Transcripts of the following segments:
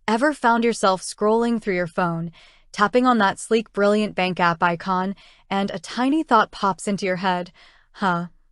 Ever found yourself scrolling through your phone, tapping on that sleek Brilliant Bank app icon, and a tiny thought pops into your head?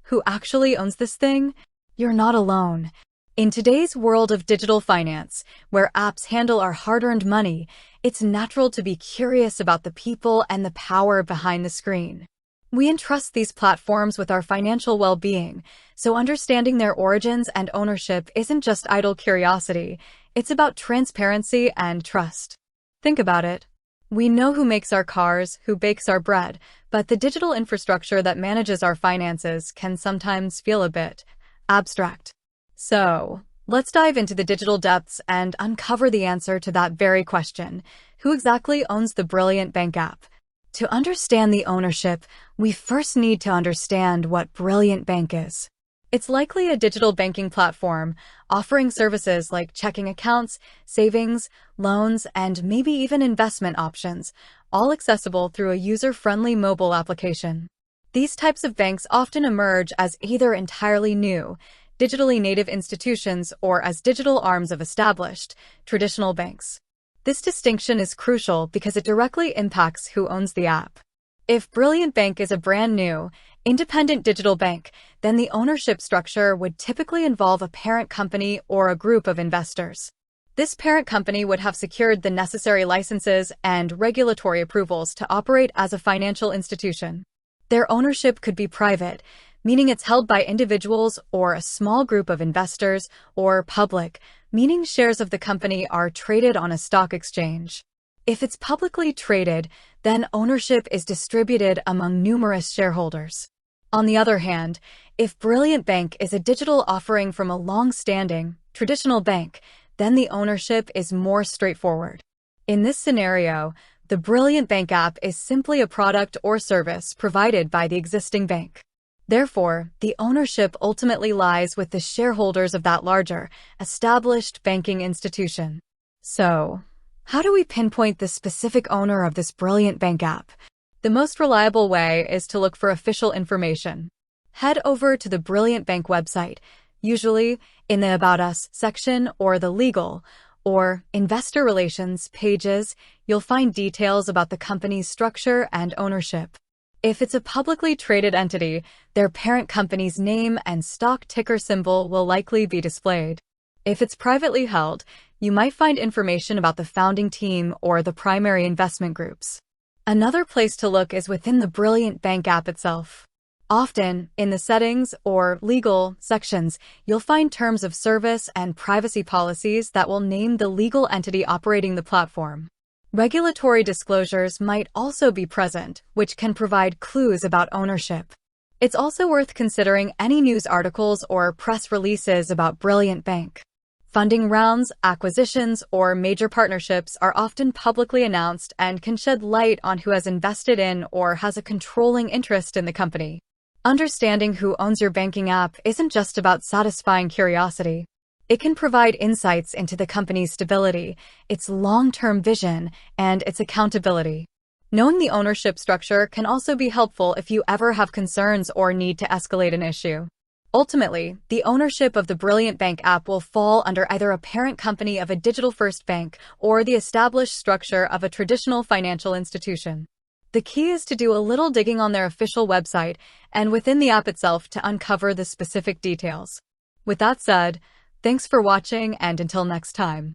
Who actually owns this thing? You're not alone. In today's world of digital finance, where apps handle our hard-earned money, it's natural to be curious about the people and the power behind the screen. We entrust these platforms with our financial well-being, so understanding their origins and ownership isn't just idle curiosity, it's about transparency and trust. Think about it. We know who makes our cars, who bakes our bread, but the digital infrastructure that manages our finances can sometimes feel a bit abstract. So, let's dive into the digital depths and uncover the answer to that very question. Who exactly owns the Brilliant Bank app? To understand the ownership, we first need to understand what Brilliant Bank is. It's likely a digital banking platform, offering services like checking accounts, savings, loans, and maybe even investment options, all accessible through a user-friendly mobile application. These types of banks often emerge as either entirely new, digitally native institutions or as digital arms of established, traditional banks. This distinction is crucial because it directly impacts who owns the app. If Brilliant Bank is a brand new, independent digital bank, then the ownership structure would typically involve a parent company or a group of investors. This parent company would have secured the necessary licenses and regulatory approvals to operate as a financial institution. Their ownership could be private, meaning it's held by individuals or a small group of investors, or public, meaning shares of the company are traded on a stock exchange. If it's publicly traded, then ownership is distributed among numerous shareholders. On the other hand, if Brilliant Bank is a digital offering from a long-standing, traditional bank, then the ownership is more straightforward. In this scenario, the Brilliant Bank app is simply a product or service provided by the existing bank. Therefore, the ownership ultimately lies with the shareholders of that larger, established banking institution. So, how do we pinpoint the specific owner of this Brilliant Bank app? The most reliable way is to look for official information. Head over to the Brilliant Bank website, usually in the About Us section or the Legal or Investor Relations pages. You'll find details about the company's structure and ownership. If it's a publicly traded entity, their parent company's name and stock ticker symbol will likely be displayed. If it's privately held, you might find information about the founding team or the primary investment groups. Another place to look is within the Brilliant Bank app itself. Often, in the Settings or Legal sections, you'll find terms of service and privacy policies that will name the legal entity operating the platform. Regulatory disclosures might also be present, which can provide clues about ownership. It's also worth considering any news articles or press releases about Brilliant Bank. Funding rounds, acquisitions, or major partnerships are often publicly announced and can shed light on who has invested in or has a controlling interest in the company. Understanding who owns your banking app isn't just about satisfying curiosity. It can provide insights into the company's stability, its long-term vision, and its accountability. Knowing the ownership structure can also be helpful if you ever have concerns or need to escalate an issue. Ultimately, the ownership of the Brilliant Bank app will fall under either a parent company of a digital-first bank or the established structure of a traditional financial institution. The key is to do a little digging on their official website and within the app itself to uncover the specific details. With that said, thanks for watching, and until next time.